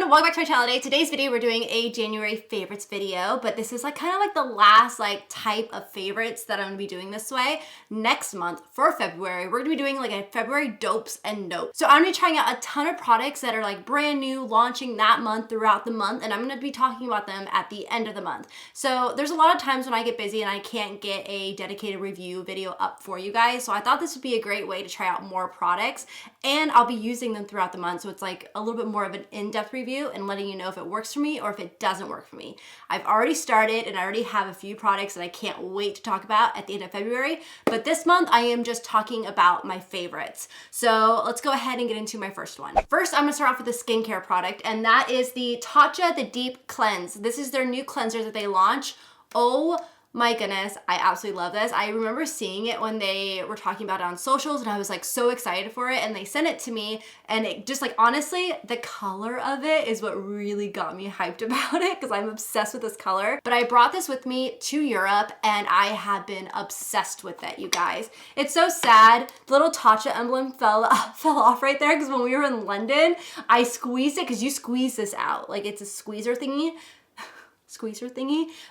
welcome back to my channel today. Today's video, we're doing a January favorites video, but this is like kind of like the last type of favorites that I'm gonna be doing this way. Next month for February, we're gonna be doing like a February dopes and notes. So I'm gonna be trying out a ton of products that are like brand new, launching that month throughout the month, and I'm gonna be talking about them at the end of the month. So there's a lot of times when I get busy and I can't get a dedicated review video up for you guys. So I thought this would be a great way to try out more products, and I'll be using them throughout the month. So it's like a little bit more of an in-depth review and letting you know if it works for me or if it doesn't work for me. I've already started and I already have a few products that I can't wait to talk about at the end of February, but this month I am just talking about my favorites. So let's go ahead and get into my first one. First, I'm gonna start off with a skincare product, and that is the Tatcha the Deep Cleanse. This is their new cleanser that they launched. Oh my goodness, I absolutely love this. I remember seeing it when they were talking about it on socials and I was like so excited for it, and they sent it to me, and it just like, honestly, the color of it is what really got me hyped about it because I'm obsessed with this color. But I brought this with me to Europe and I have been obsessed with it, you guys. It's so sad. The little Tatcha emblem fell off right there because when we were in London, I squeezed it because you squeeze this out. Like it's a squeezer thingy,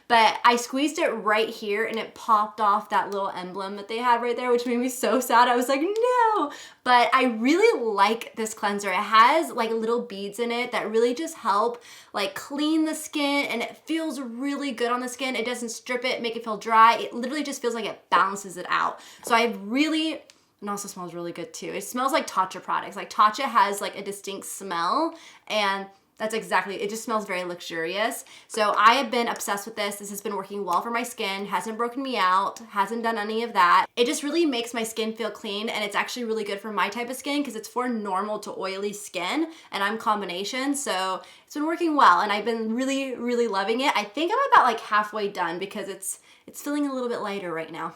but I squeezed it right here and it popped off that little emblem that they had right there, which made me so sad. I was like, no. But I really like this cleanser. It has like little beads in it that really just help like clean the skin, and it feels really good on the skin. It doesn't strip it, make it feel dry. It literally just feels like it balances it out. So I really, and also smells really good too. It smells like Tatcha products. Like Tatcha has like a distinct smell, and that's exactly, it just smells very luxurious. So I have been obsessed with this. This has been working well for my skin, hasn't broken me out, hasn't done any of that. It just really makes my skin feel clean, and it's actually really good for my type of skin because it's for normal to oily skin, and I'm combination. So it's been working well, and I've been really, really loving it. I think I'm about like halfway done because it's feeling a little bit lighter right now.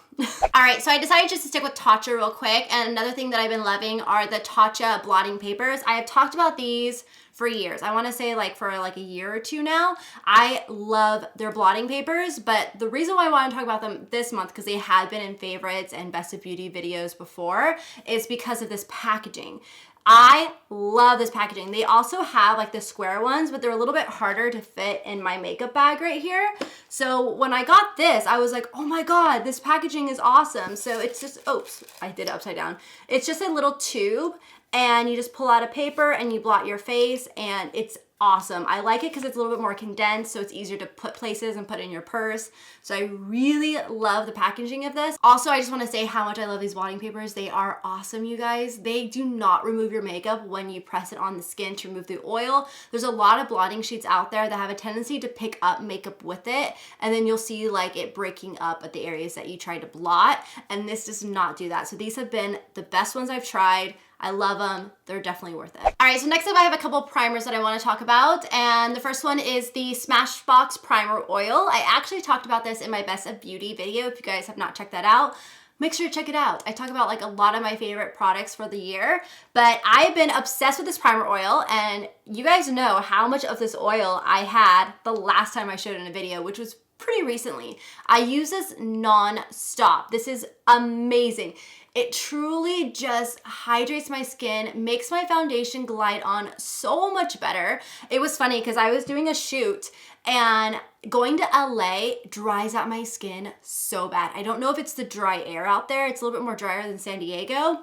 All right, so I decided just to stick with Tatcha real quick. And another thing that I've been loving are the Tatcha blotting papers. I have talked about these for years. I wanna say like for like a year or two now. I love their blotting papers, but the reason why I wanna talk about them this month, because they had been in favorites and best of beauty videos before, is because of this packaging. I love this packaging. They also have like the square ones, but they're a little bit harder to fit in my makeup bag right here. So when I got this, I was like, oh my God, this packaging is awesome. So it's just, oops, I did it upside down. It's just a little tube, and you just pull out a paper and you blot your face, and it's awesome. I like it because it's a little bit more condensed, so it's easier to put places and put in your purse. So I really love the packaging of this. Also, I just want to say how much I love these blotting papers. They are awesome, you guys. They do not remove your makeup when you press it on the skin to remove the oil. There's a lot of blotting sheets out there that have a tendency to pick up makeup with it, and then you'll see like it breaking up at the areas that you try to blot, and this does not do that. So these have been the best ones I've tried. I love them. They're definitely worth it. All right, so next up I have a couple primers that I want to talk about, and the first one is the SMASHBOX Primer Oil. I actually talked about this in my Best of Beauty video. If you guys have not checked that out, make sure to check it out. I talk about like a lot of my favorite products for the year, but I've been obsessed with this primer oil, and you guys know how much of this oil I had the last time I showed it in a video, which was pretty recently. I use this non-stop. This is amazing. It truly just hydrates my skin, makes my foundation glide on so much better. It was funny because I was doing a shoot, and going to LA dries out my skin so bad. I don't know if it's the dry air out there. It's a little bit more drier than San Diego.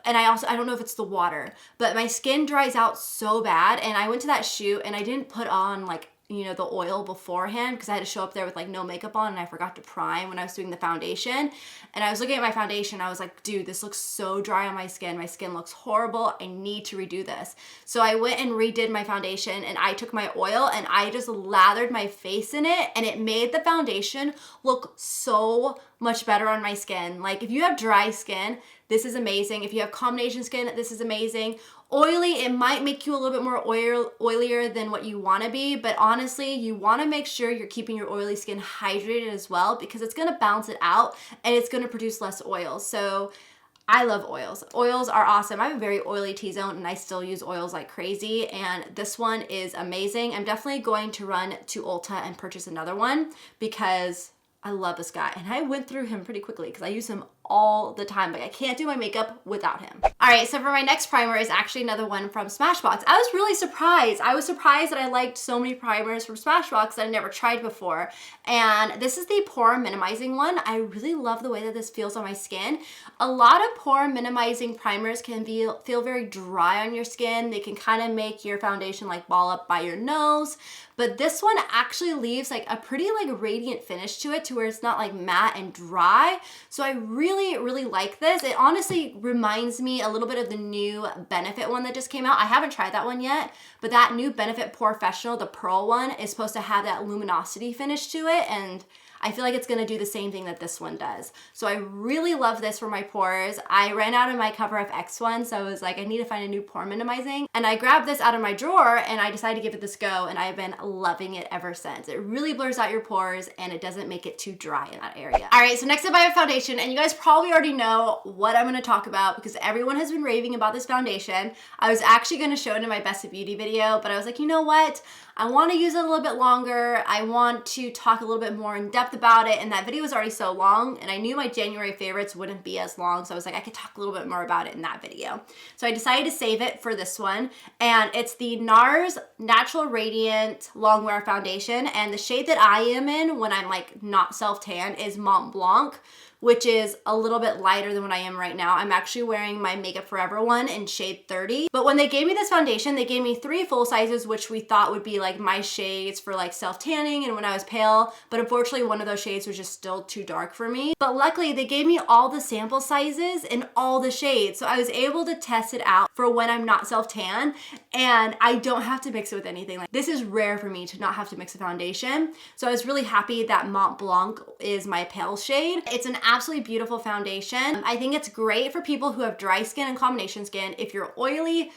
And I don't know if it's the water, but my skin dries out so bad. And I went to that shoot and I didn't put on like, you know, the oil beforehand because I had to show up there with like no makeup on, and I forgot to prime when I was doing the foundation. And I was looking at my foundation, I was like, dude, this looks so dry on my skin. My skin looks horrible. I need to redo this. So I went and redid my foundation, and I took my oil and I just lathered my face in it, and it made the foundation look so much better on my skin. Like if you have dry skin, this is amazing. If you have combination skin, this is amazing. Oily, it might make you a little bit more oilier than what you want to be, but honestly, you want to make sure you're keeping your oily skin hydrated as well, because it's going to balance it out and it's going to produce less oil. So I love oils. Oils are awesome. I have a very oily T-zone and I still use oils like crazy, and this one is amazing. I'm definitely going to run to Ulta and purchase another one because I love this guy, and I went through him pretty quickly because I use him all the time. Like I can't do my makeup without him. All right, so for my next primer is actually another one from Smashbox. I was really surprised. I was surprised that I liked so many primers from Smashbox that I never tried before. And this is the pore minimizing one. I really love the way that this feels on my skin. A lot of pore minimizing primers can feel very dry on your skin. They can kind of make your foundation like ball up by your nose. But this one actually leaves like a pretty like radiant finish to it, to where it's not like matte and dry. So I really, really like this. It honestly reminds me a little bit of the new Benefit one that just came out. I haven't tried that one yet, but that new Benefit Porefessional, the pearl one, is supposed to have that luminosity finish to it, and I feel like it's gonna do the same thing that this one does. So I really love this for my pores. I ran out of my Cover FX one, so I was like, I need to find a new pore minimizing. And I grabbed this out of my drawer and I decided to give it this go, and I've been loving it ever since. It really blurs out your pores and it doesn't make it too dry in that area. All right, so next up I have foundation, and you guys probably already know what I'm gonna talk about because everyone has been raving about this foundation. I was actually gonna show it in my Best of Beauty video, but I was like, you know what? I want to use it a little bit longer. I want to talk a little bit more in depth about it, and that video was already so long, and I knew my January favorites wouldn't be as long, so I was like, I could talk a little bit more about it in that video. So I decided to save it for this one, and it's the NARS Natural Radiant Longwear Foundation, and the shade that I am in when I'm like not self-tan is Mont Blanc, which is a little bit lighter than what I am right now. I'm actually wearing my Makeup Forever one in shade 30. But when they gave me this foundation, they gave me 3 full sizes, which we thought would be like my shades for like self-tanning and when I was pale. But unfortunately, one of those shades was just still too dark for me. But luckily, they gave me all the sample sizes and all the shades. So I was able to test it out for when I'm not self-tan, and I don't have to mix it with anything. Like, this is rare for me to not have to mix a foundation. So I was really happy that Mont Blanc is my pale shade. It's an absolutely beautiful foundation. I think it's great for people who have dry skin and combination skin. If you're oily,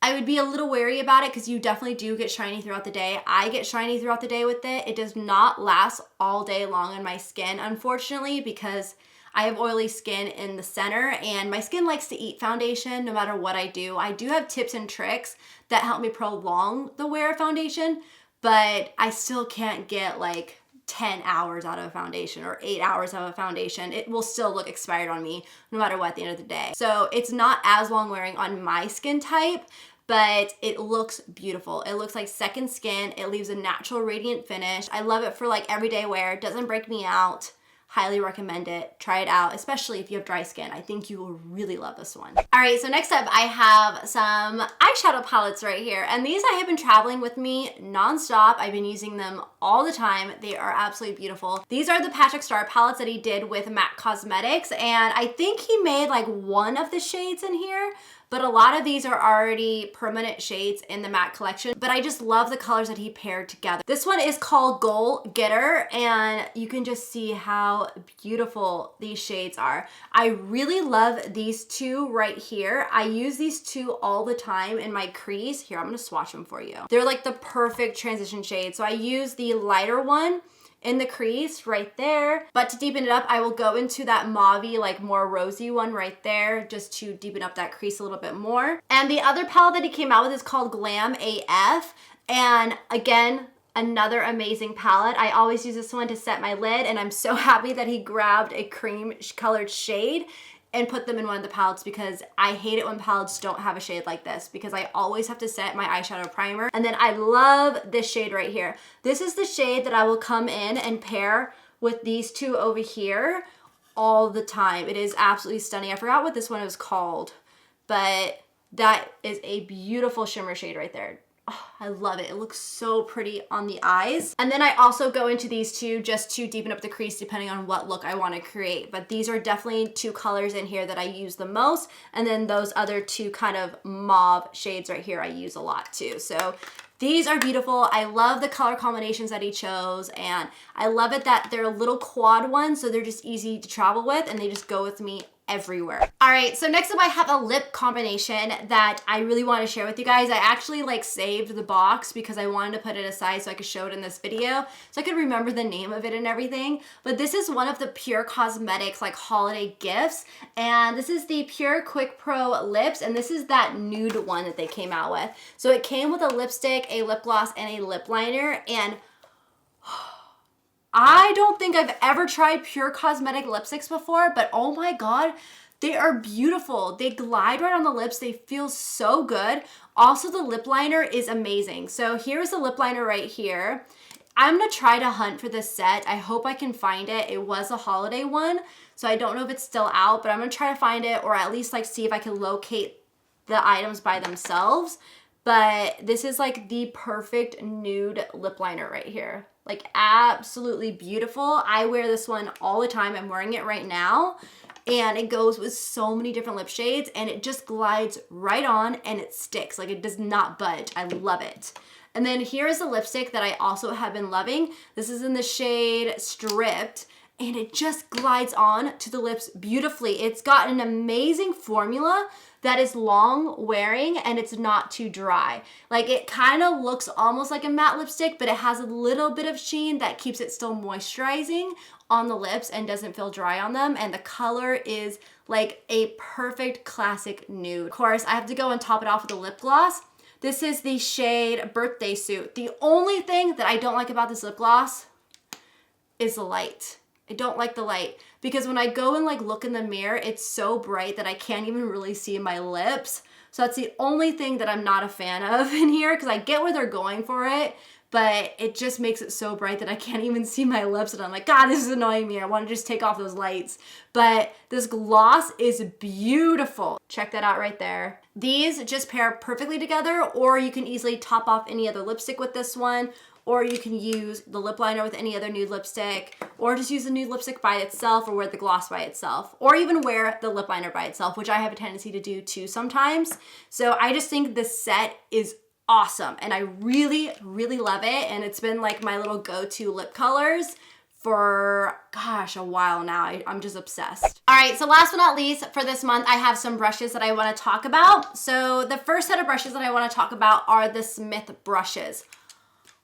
I would be a little wary about it because you definitely do get shiny throughout the day. I get shiny throughout the day with it. It does not last all day long on my skin, unfortunately, because I have oily skin in the center and my skin likes to eat foundation no matter what I do. I do have tips and tricks that help me prolong the wear of foundation, but I still can't get like 10 hours out of a foundation or 8 hours out of a foundation. It will still look expired on me no matter what at the end of the day. So it's not as long wearing on my skin type, but it looks beautiful. It looks like second skin. It leaves a natural radiant finish. I love it for like everyday wear. It doesn't break me out. Highly recommend it. Try it out, especially if you have dry skin. I think you will really love this one. All right, so next up I have some eyeshadow palettes right here. And these I have been traveling with me nonstop. I've been using them all the time. They are absolutely beautiful. These are the Patrick Star palettes that he did with MAC Cosmetics. And I think he made like one of the shades in here, but a lot of these are already permanent shades in the matte collection. But I just love the colors that he paired together. This one is called Goal Getter, and you can just see how beautiful these shades are. I really love these two right here. I use these two all the time in my crease. Here, I'm gonna swatch them for you. They're like the perfect transition shade. So I use the lighter one in the crease right there, but to deepen it up, I will go into that mauvey, like more rosy one right there, just to deepen up that crease a little bit more. And the other palette that he came out with is called Glam AF, and again, another amazing palette. I always use this one to set my lid, and I'm so happy that he grabbed a cream colored shade and put them in one of the palettes, because I hate it when palettes don't have a shade like this, because I always have to set my eyeshadow primer. And then I love this shade right here. This is the shade that I will come in and pair with these two over here all the time. It is absolutely stunning. I forgot what this one is called, but that is a beautiful shimmer shade right there. Oh, I love it. It looks so pretty on the eyes. And then I also go into these two just to deepen up the crease depending on what look I want to create. But these are definitely two colors in here that I use the most. And then those other two kind of mauve shades right here I use a lot too. So these are beautiful. I love the color combinations that he chose, and I love it that they're little quad ones, so they're just easy to travel with and they just go with me everywhere. All right, so next up I have a lip combination that I really want to share with you guys. I actually like saved the box because I wanted to put it aside so I could show it in this video, so I could remember the name of it and everything. But this is one of the Pure Cosmetics like holiday gifts, and this is the Pure Quick Pro Lips, and this is that nude one that they came out with. So it came with a lipstick, a lip gloss, and a lip liner, and I don't think I've ever tried Pure Cosmetic lipsticks before, but oh my God, they are beautiful. They glide right on the lips. They feel so good. Also, the lip liner is amazing. So here's the lip liner right here. I'm gonna try to hunt for this set. I hope I can find it. It was a holiday one, so I don't know if it's still out, but I'm gonna try to find it, or at least like see if I can locate the items by themselves. But this is like the perfect nude lip liner right here. Like absolutely beautiful. I wear this one all the time. I'm wearing it right now. And it goes with so many different lip shades, and it just glides right on and it sticks. Like it does not budge. I love it. And then here is a lipstick that I also have been loving. This is in the shade Stripped, and it just glides on to the lips beautifully. It's got an amazing formula that is long wearing and it's not too dry. Like it kind of looks almost like a matte lipstick, but it has a little bit of sheen that keeps it still moisturizing on the lips and doesn't feel dry on them. And the color is like a perfect classic nude. Of course, I have to go and top it off with a lip gloss. This is the shade Birthday Suit. The only thing that I don't like about this lip gloss is the light. I don't like the light because when I go and like look in the mirror, it's so bright that I can't even really see my lips. So that's the only thing that I'm not a fan of in here, because I get where they're going for it, but it just makes it so bright that I can't even see my lips, and I'm like, God, this is annoying me. I want to just take off those lights. But this gloss is beautiful. Check that out right there. These just pair perfectly together, or you can easily top off any other lipstick with this one, or you can use the lip liner with any other nude lipstick, or just use the nude lipstick by itself, or wear the gloss by itself, or even wear the lip liner by itself, which I have a tendency to do too sometimes. So I just think this set is awesome, and I really, really love it, and it's been like my little go-to lip colors for, gosh, a while now. I'm just obsessed. All right, so last but not least, for this month, I have some brushes that I wanna talk about. So the first set of brushes that I wanna talk about are the Smith brushes.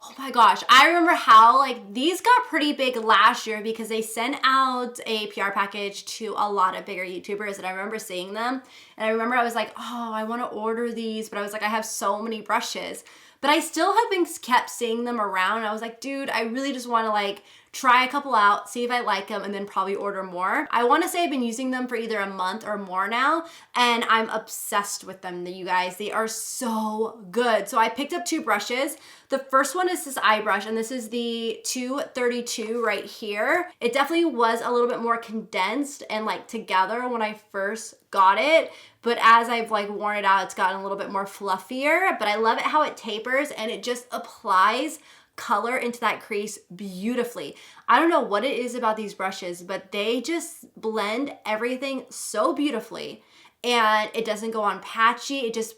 Oh my gosh, I remember how like these got pretty big last year because they sent out a PR package to a lot of bigger YouTubers, and I remember seeing them, and I remember I was like, oh, I want to order these, but I was like, I have so many brushes. But I still have been kept seeing them around, and I was like, dude, I really just want to like try a couple out, see if I like them, and then probably order more. I want to say I've been using them for either a month or more now, and I'm obsessed with them, you guys. They are so good. So I picked up two brushes. The first one is this eye brush, and this is the 232 right here. It definitely was a little bit more condensed and like together when I first got it, but as I've like worn it out, it's gotten a little bit more fluffier, but I love it how it tapers and it just applies color into that crease beautifully. I don't know what it is about these brushes, but they just blend everything so beautifully, and it doesn't go on patchy. It just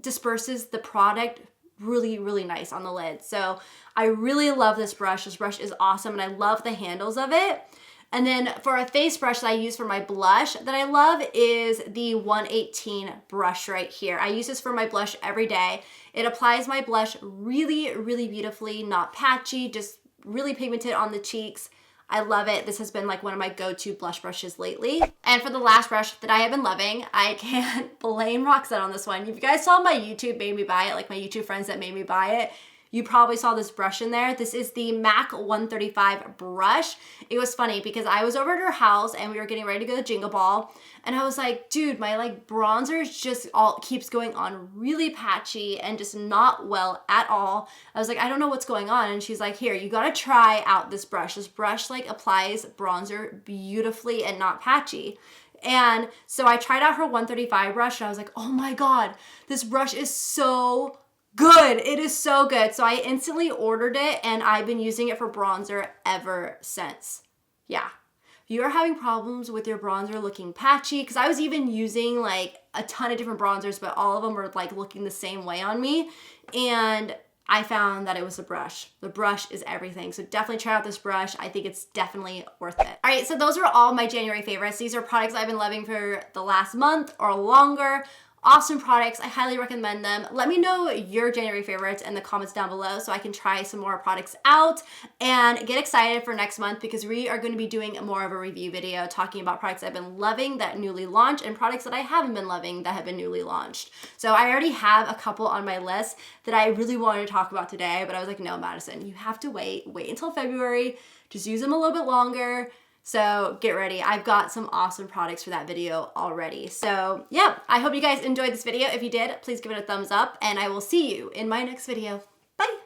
disperses the product really, really nice on the lid. So I really love this brush. This brush is awesome, and I love the handles of it. And then for a face brush that I use for my blush that I love is the 118 brush right here. I use this for my blush every day. It applies my blush really, really beautifully, not patchy, just really pigmented on the cheeks. I love it. This has been like one of my go-to blush brushes lately. And for the last brush that I have been loving, I can't blame Roxanne on this one. If you guys saw my YouTube made me buy it, like my YouTube friends that made me buy it, you probably saw this brush in there. This is the MAC 135 brush. It was funny because I was over at her house and we were getting ready to go to Jingle Ball, and I was like, dude, my like bronzer just all keeps going on really patchy and just not well at all. I was like, I don't know what's going on. And she's like, here, you gotta try out this brush. This brush like applies bronzer beautifully and not patchy. And so I tried out her 135 brush and I was like, oh my God, this brush is so good. It is so good. So I instantly ordered it and I've been using it for bronzer ever since. Yeah. If you are having problems with your bronzer looking patchy, because I was even using like a ton of different bronzers, but all of them were like looking the same way on me. And I found that it was the brush. The brush is everything. So definitely try out this brush. I think it's definitely worth it. All right, so those are all my January favorites. These are products I've been loving for the last month or longer. Awesome products. I highly recommend them. Let me know your January favorites in the comments down below so I can try some more products out and get excited for next month, because we are going to be doing more of a review video talking about products I've been loving that newly launched and products that I haven't been loving that have been newly launched. So I already have a couple on my list that I really wanted to talk about today, but I was like, no, Madison, you have to wait until February. Just use them a little bit longer. So get ready. I've got some awesome products for that video already. So yeah, I hope you guys enjoyed this video. If you did, please give it a thumbs up, and I will see you in my next video. Bye.